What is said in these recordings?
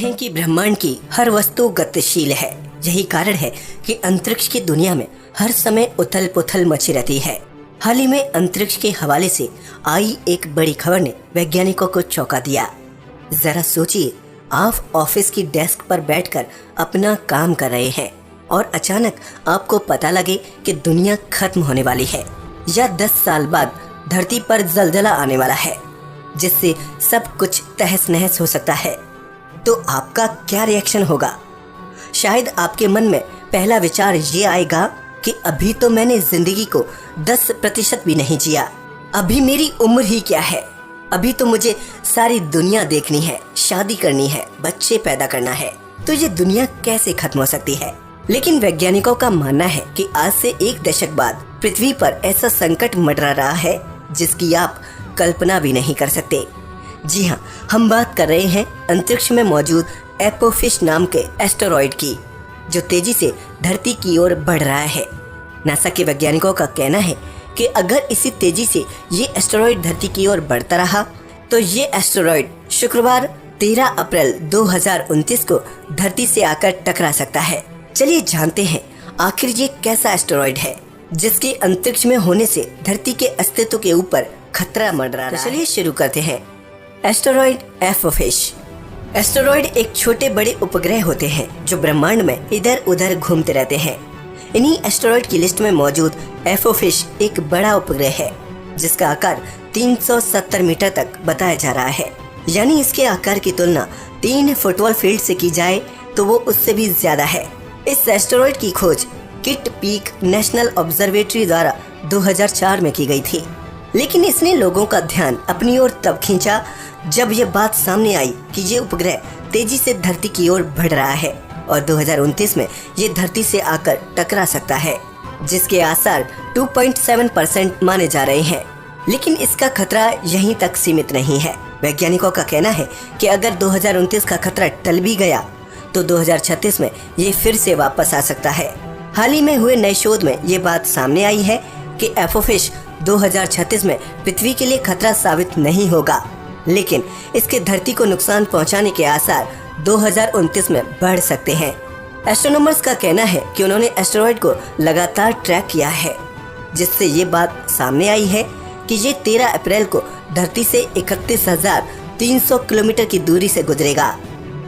हैं कि ब्रह्मांड की हर वस्तु गतिशील है। यही कारण है कि अंतरिक्ष की दुनिया में हर समय उथल पुथल मची रहती है। हाल ही में अंतरिक्ष के हवाले से आई एक बड़ी खबर ने वैज्ञानिकों को चौंका दिया। जरा सोचिए, आप ऑफिस की डेस्क पर बैठकर अपना काम कर रहे हैं और अचानक आपको पता लगे कि दुनिया खत्म होने वाली है या 10 साल बाद धरती पर जलजला आने वाला है जिससे सब कुछ तहस नहस हो सकता है, तो आपका क्या रिएक्शन होगा? शायद आपके मन में पहला विचार ये आएगा कि अभी तो मैंने जिंदगी को 10% भी नहीं जिया, अभी मेरी उम्र ही क्या है, अभी तो मुझे सारी दुनिया देखनी है, शादी करनी है, बच्चे पैदा करना है, तो ये दुनिया कैसे खत्म हो सकती है। लेकिन वैज्ञानिकों का मानना है कि आज से 1 दशक बाद पृथ्वी पर ऐसा संकट मंडरा रहा है जिसकी आप कल्पना भी नहीं कर सकते। जी हाँ, हम बात कर रहे हैं अंतरिक्ष में मौजूद एपोफिस नाम के एस्टेरॉइड की, जो तेजी से धरती की ओर बढ़ रहा है। नासा के वैज्ञानिकों का कहना है कि अगर इसी तेजी से ये एस्टेरॉइड धरती की ओर बढ़ता रहा तो ये एस्टेरॉइड शुक्रवार 13 अप्रैल 2029 को धरती से आकर टकरा सकता है। चलिए जानते हैं आखिर ये कैसा एस्टेरॉइड है जिसके अंतरिक्ष में होने से धरती के अस्तित्व के ऊपर खतरा मंडरा रहा है। चलिए शुरू करते हैं। Asteroid Apophis. एस्टेरॉइड एक छोटे बड़े उपग्रह होते हैं जो ब्रह्मांड में इधर उधर घूमते रहते हैं। इन्हीं एस्टेरॉइड की लिस्ट में मौजूद एपोफिस एक बड़ा उपग्रह है जिसका आकार 370 मीटर तक बताया जा रहा है। यानी इसके आकार की तुलना 3 फुटबॉल फील्ड से की जाए तो वो उससे भी ज्यादा है। इस एस्टेरॉइड की खोज किट पीक नेशनल ऑब्जर्वेटरी द्वारा 2004 में की गई थी, लेकिन इसने लोगों का ध्यान अपनी ओर तब खींचा जब यह बात सामने आई कि ये उपग्रह तेजी से धरती की ओर बढ़ रहा है और 2029 में ये धरती से आकर टकरा सकता है, जिसके आसार 2.7% माने जा रहे हैं। लेकिन इसका खतरा यहीं तक सीमित नहीं है। वैज्ञानिकों का कहना है कि अगर 2029 का खतरा टल भी गया तो 2036 में ये फिर से वापस आ सकता है। हाल ही में हुए नए शोध में ये बात सामने आई है कि एपोफिस 2036 में पृथ्वी के लिए खतरा साबित नहीं होगा, लेकिन इसके धरती को नुकसान पहुंचाने के आसार 2029 में बढ़ सकते हैं। एस्ट्रोनॉमर्स का कहना है कि उन्होंने एस्टेरॉइड को लगातार ट्रैक किया है, जिससे ये बात सामने आई है कि ये 13 अप्रैल को धरती से 31,300 किलोमीटर की दूरी से गुजरेगा।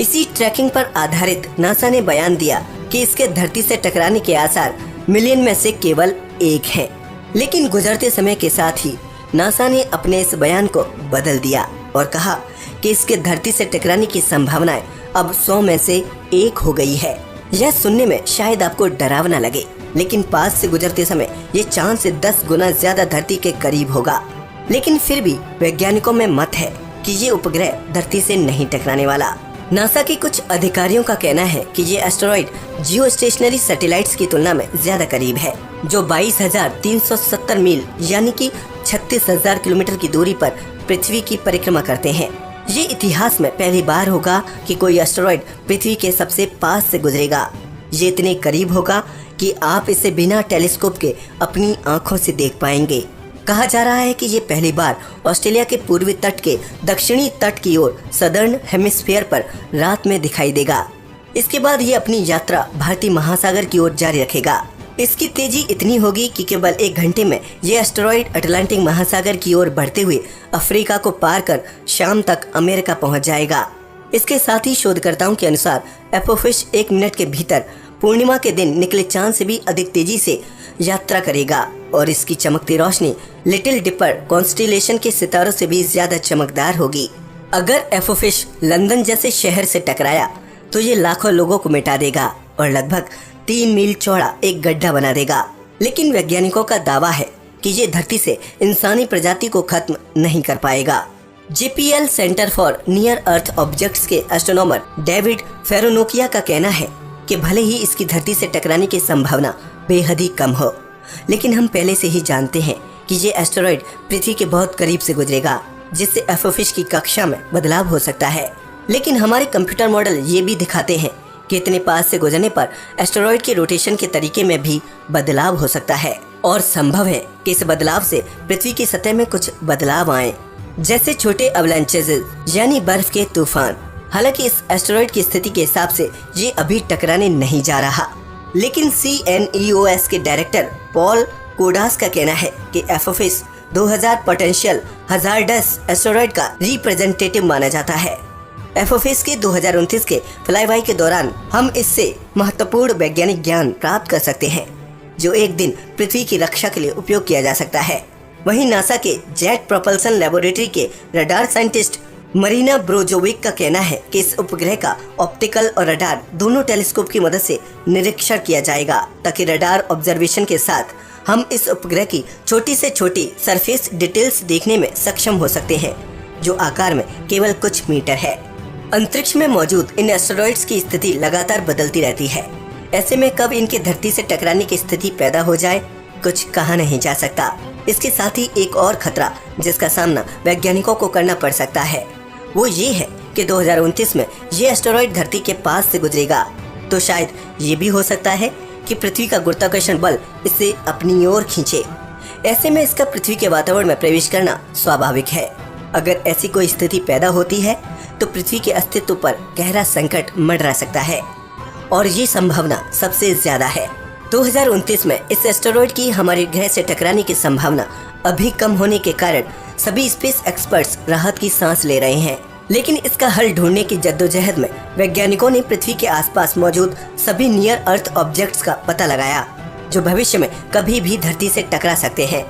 इसी ट्रैकिंग पर आधारित नासा ने बयान दिया कि इसके धरती से टकराने के आसार मिलियन में से केवल 1 है। लेकिन गुजरते समय के साथ ही नासा ने अपने इस बयान को बदल दिया और कहा कि इसके धरती से टकराने की संभावनाएं अब 100 में से 1 हो गई है। यह सुनने में शायद आपको डरावना लगे, लेकिन पास से गुजरते समय ये चांद से 10 गुना ज्यादा धरती के करीब होगा। लेकिन फिर भी वैज्ञानिकों में मत है कि ये उपग्रह धरती से नहीं टकराने वाला। नासा के कुछ अधिकारियों का कहना है कि ये एस्टेरॉइड जियो स्टेशनरी सैटेलाइट्स की तुलना में ज्यादा करीब है, जो 22,370 मील यानी कि 36,000 किलोमीटर की दूरी पर पृथ्वी की परिक्रमा करते हैं। ये इतिहास में पहली बार होगा कि कोई एस्टेरॉइड पृथ्वी के सबसे पास से गुजरेगा। ये इतने करीब होगा कि आप इसे बिना टेलीस्कोप के अपनी आँखों से देख पाएंगे। कहा जा रहा है कि ये पहली बार ऑस्ट्रेलिया के पूर्वी तट के दक्षिणी तट की ओर सदर्न हेमिस्फीयर पर रात में दिखाई देगा। इसके बाद ये अपनी यात्रा भारतीय महासागर की ओर जारी रखेगा। इसकी तेजी इतनी होगी कि केवल 1 घंटे में ये एस्टेरॉइड अटलांटिक महासागर की ओर बढ़ते हुए अफ्रीका को पार कर शाम तक अमेरिका पहुंच जाएगा। इसके साथ ही शोधकर्ताओं के अनुसार एपोफिस 1 मिनट के भीतर पूर्णिमा के दिन निकले चांद से भी अधिक तेजी से यात्रा करेगा और इसकी चमकती रोशनी लिटिल डिपर कॉन्स्टेलेशन के सितारों से भी ज्यादा चमकदार होगी। अगर एपोफिस लंदन जैसे शहर से टकराया तो ये लाखों लोगों को मिटा देगा और लगभग 3 मील चौड़ा एक गड्ढा बना देगा। लेकिन वैज्ञानिकों का दावा है कि ये धरती से इंसानी प्रजाति को खत्म नहीं कर पाएगा। JPL centre for near earth objects के एस्ट्रोनॉमर डेविड फेरोनोकिया का कहना है कि भले ही इसकी धरती से टकराने की संभावना बेहद ही कम हो, लेकिन हम पहले से ही जानते हैं कि ये एस्टेरॉइड पृथ्वी के बहुत करीब से गुजरेगा, जिससे एपोफिस की कक्षा में बदलाव हो सकता है। लेकिन हमारे कंप्यूटर मॉडल ये भी दिखाते हैं कि इतने पास से गुजरने पर एस्टेरॉइड के रोटेशन के तरीके में भी बदलाव हो सकता है और संभव है कि इस बदलाव से पृथ्वी की सतह में कुछ बदलाव आए, जैसे छोटे अवलांचेस यानी बर्फ के तूफान हालांकि इस एस्टेरॉइड की स्थिति के हिसाब से ये अभी टकराने नहीं जा रहा, लेकिन CNEOS के डायरेक्टर पॉल कोडास का कहना है कि एपोफिस 2000 पोटेंशियल हजार्डस एस्टेरॉइड का रिप्रेजेंटेटिव माना जाता है। एपोफिस के 2029 के फ्लाईबाई के दौरान हम इससे महत्वपूर्ण वैज्ञानिक ज्ञान प्राप्त कर सकते हैं, जो एक दिन पृथ्वी की रक्षा के लिए उपयोग किया जा सकता है। वहीं नासा के जेट प्रोपल्सन लेबोरेटरी के रडार साइंटिस्ट मरीना ब्रोजोविक का कहना है कि इस उपग्रह का ऑप्टिकल और रडार दोनों टेलीस्कोप की मदद से निरीक्षण किया जाएगा, ताकि रडार ऑब्जर्वेशन के साथ हम इस उपग्रह की छोटी से छोटी सरफेस डिटेल्स देखने में सक्षम हो सकते हैं, जो आकार में केवल कुछ मीटर है। अंतरिक्ष में मौजूद इन एस्टेरॉइड्स की स्थिति लगातार बदलती रहती है। ऐसे में कब इनके धरती से टकराने की स्थिति पैदा हो जाए, कुछ कहा नहीं जा सकता। इसके साथ ही एक और खतरा जिसका सामना वैज्ञानिकों को करना पड़ सकता है, वो ये है कि 2029 में ये एस्टेरॉइड धरती के पास से गुजरेगा, तो शायद ये भी हो सकता है कि पृथ्वी का गुरुत्वाकर्षण बल इसे अपनी ओर खींचे। ऐसे में इसका पृथ्वी के वातावरण में प्रवेश करना स्वाभाविक है। अगर ऐसी कोई स्थिति पैदा होती है तो पृथ्वी के अस्तित्व पर गहरा संकट मंडरा सकता है, और ये संभावना सबसे ज्यादा है। 2029 में इस एस्टेरॉइड की हमारे ग्रह से टकराने की संभावना अभी कम होने के कारण सभी स्पेस एक्सपर्ट्स राहत की सांस ले रहे हैं, लेकिन इसका हल ढूंढने की जद्दोजहद में वैज्ञानिकों ने पृथ्वी के आसपास मौजूद सभी नियर अर्थ ऑब्जेक्ट्स का पता लगाया, जो भविष्य में कभी भी धरती से टकरा सकते हैं।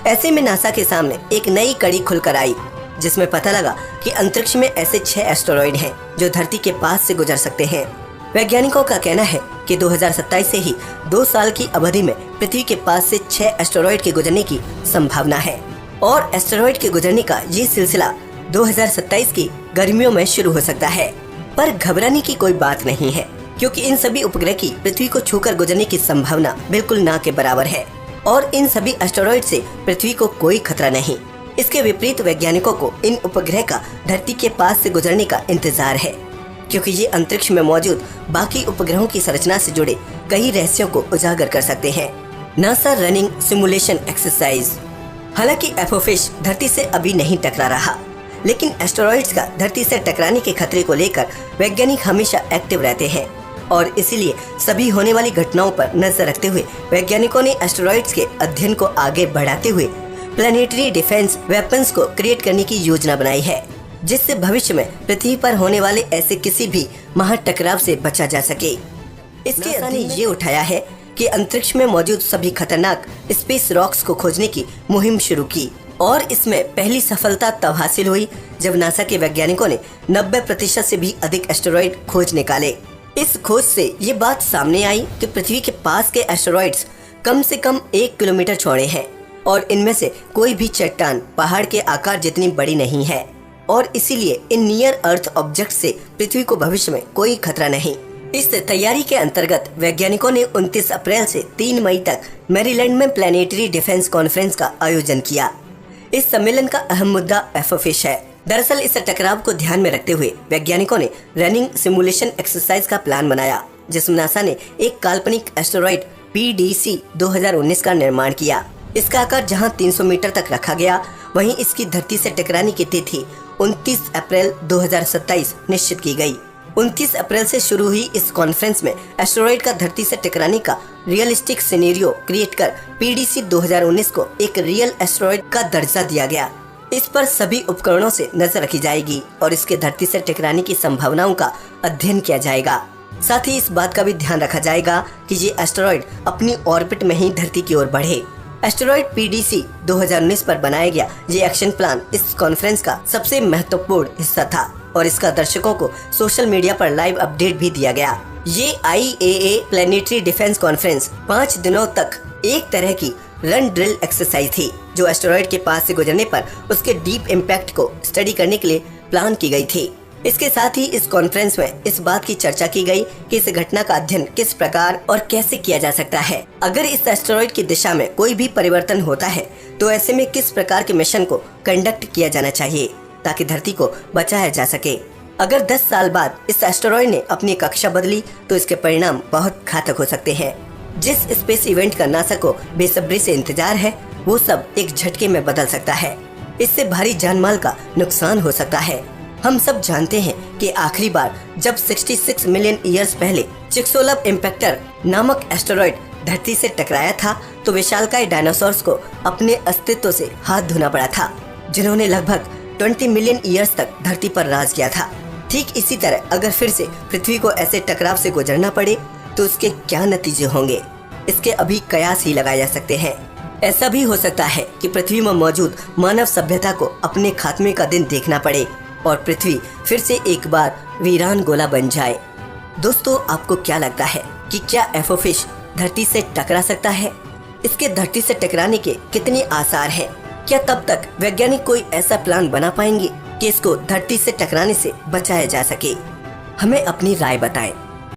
ऐसे में नासा के सामने एक नई कड़ी खुलकर आई, जिसमें पता लगा कि अंतरिक्ष में ऐसे 6 एस्टेरॉइड हैं जो धरती के पास से गुजर सकते हैं। वैज्ञानिकों का कहना है कि 2027 से ही 2 साल की अवधि में पृथ्वी के पास से 6 एस्टेरॉइड के गुजरने की संभावना है, और एस्टेरॉइड के गुजरने का ये सिलसिला 2027 की गर्मियों में शुरू हो सकता है। पर घबराने की कोई बात नहीं है, क्योंकि इन सभी उपग्रह की पृथ्वी को छूकर गुजरने की संभावना बिल्कुल ना के बराबर है, और इन सभी एस्टेरॉइड से पृथ्वी को कोई खतरा नहीं। इसके विपरीत वैज्ञानिकों को इन उपग्रह का धरती के पास से गुजरने का इंतजार है, क्योंकि ये अंतरिक्ष में मौजूद बाकी उपग्रहों की संरचना से जुड़े कई रहस्यों को उजागर कर सकते हैं। NASA running simulation exercise. हालांकि एपोफिस धरती से अभी नहीं टकरा रहा, लेकिन एस्टेरॉइड्स का धरती से टकराने के खतरे को लेकर वैज्ञानिक हमेशा एक्टिव रहते हैं, और इसीलिए सभी होने वाली घटनाओं पर नजर रखते हुए वैज्ञानिकों ने एस्टेरॉइड्स के अध्ययन को आगे बढ़ाते हुए प्लानिटरी डिफेंस वेपन्स को क्रिएट करने की योजना बनाई है, जिससे भविष्य में पृथ्वी पर होने वाले ऐसे किसी भी महाटकराव से बचा जा सके। इसके अध्ययन ने ये उठाया है कि अंतरिक्ष में मौजूद सभी खतरनाक स्पेस रॉक्स को खोजने की मुहिम शुरू की, और इसमें पहली सफलता तब हासिल हुई जब नासा के वैज्ञानिकों ने 90% से भी अधिक एस्टेरॉइड खोज निकाले। इस खोज से ये बात सामने आई कि पृथ्वी के पास के एस्टेरॉइड्स कम से कम 1 किलोमीटर चौड़े हैं, और इनमें से कोई भी चट्टान पहाड़ के आकार जितनी बड़ी नहीं है, और इसीलिए इन नियर अर्थ ऑब्जेक्ट से पृथ्वी को भविष्य में कोई खतरा नहीं। इस तैयारी के अंतर्गत वैज्ञानिकों ने 29 अप्रैल से 3 मई तक मैरीलैंड में प्लानिटरी डिफेंस कॉन्फ्रेंस का आयोजन किया। इस सम्मेलन का अहम मुद्दा एपोफिस है। दरअसल इस टकराव को ध्यान में रखते हुए वैज्ञानिकों ने रनिंग सिमुलेशन एक्सरसाइज का प्लान बनाया, जिसमें नासा ने एक काल्पनिक एस्टेरॉइड PDC 2019 का निर्माण किया। इसका आकार जहां 300 मीटर तक रखा गया, वहीं इसकी धरती से टकराने की तिथि 29 अप्रैल 2027 निश्चित की गई। 29 अप्रैल से शुरू हुई इस कॉन्फ्रेंस में एस्टेरॉइड का धरती से टकराने का रियलिस्टिक सिनेरियो क्रिएट कर PDC 2019 को एक रियल एस्टेरॉइड का दर्जा दिया गया। इस पर सभी उपकरणों से नजर रखी जाएगी और इसके धरती से टकराने की संभावनाओं का अध्ययन किया जाएगा। साथ ही इस बात का भी ध्यान रखा जाएगा कि ये एस्टेरॉइड अपनी ऑर्बिट में ही धरती की ओर बढ़े। एस्टेरॉइड PDC 2019 पर बनाया गया ये एक्शन प्लान इस कॉन्फ्रेंस का सबसे महत्वपूर्ण हिस्सा था, और इसका दर्शकों को सोशल मीडिया पर लाइव अपडेट भी दिया गया। ये IAA प्लानिटरी डिफेंस कॉन्फ्रेंस 5 दिनों तक एक तरह की रन ड्रिल एक्सरसाइज थी, जो एस्टेरॉइड के पास से गुजरने पर उसके डीप इम्पैक्ट को स्टडी करने के लिए प्लान की गई थी। इसके साथ ही इस कॉन्फ्रेंस में इस बात की चर्चा की गई कि इस घटना का अध्ययन किस प्रकार और कैसे किया जा सकता है। अगर इस एस्टेरॉइड की दिशा में कोई भी परिवर्तन होता है तो ऐसे में किस प्रकार के मिशन को कंडक्ट किया जाना चाहिए ताकि धरती को बचाया जा सके। अगर 10 साल बाद इस एस्टेरॉइड ने अपनी कक्षा बदली तो इसके परिणाम बहुत घातक हो सकते हैं। जिस स्पेस इवेंट का नासा को बेसब्री से इंतजार है, वो सब एक झटके में बदल सकता है। इससे भारी जानमाल का नुकसान हो सकता है। हम सब जानते हैं कि आखिरी बार जब 66 मिलियन ईयर्स पहले चिक्सोलव इम्पैक्टर नामक एस्टेरॉइड धरती से टकराया था तो विशालकाय डायनासोर्स को अपने अस्तित्व से हाथ धोना पड़ा था, जिन्होंने लगभग 20 मिलियन ईयर्स तक धरती पर राज किया था। ठीक इसी तरह अगर फिर से पृथ्वी को ऐसे टकराव से गुजरना पड़े तो उसके क्या नतीजे होंगे, इसके अभी कयास ही लगाए जा सकते हैं। ऐसा भी हो सकता है कि पृथ्वी में मौजूद मानव सभ्यता को अपने खात्मे का दिन देखना पड़े और पृथ्वी फिर से एक बार वीरान गोला बन जाए। दोस्तों, आपको क्या लगता है कि क्या एफओफिश धरती से टकरा सकता है? इसके धरती से टकराने के कितने आसार हैं? क्या तब तक वैज्ञानिक कोई ऐसा प्लान बना पाएंगे कि इसको धरती से टकराने से बचाया जा सके? हमें अपनी राय बताएं।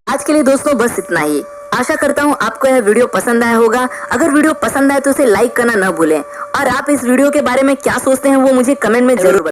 आज के लिए दोस्तों बस इतना ही। आशा करता हूँ आपको यह वीडियो पसंद आया होगा। अगर वीडियो पसंद आए तो इसे लाइक करना न भूलें और आप इस वीडियो के बारे में क्या सोचते हैं वो मुझे कमेंट में जरूर बताएं।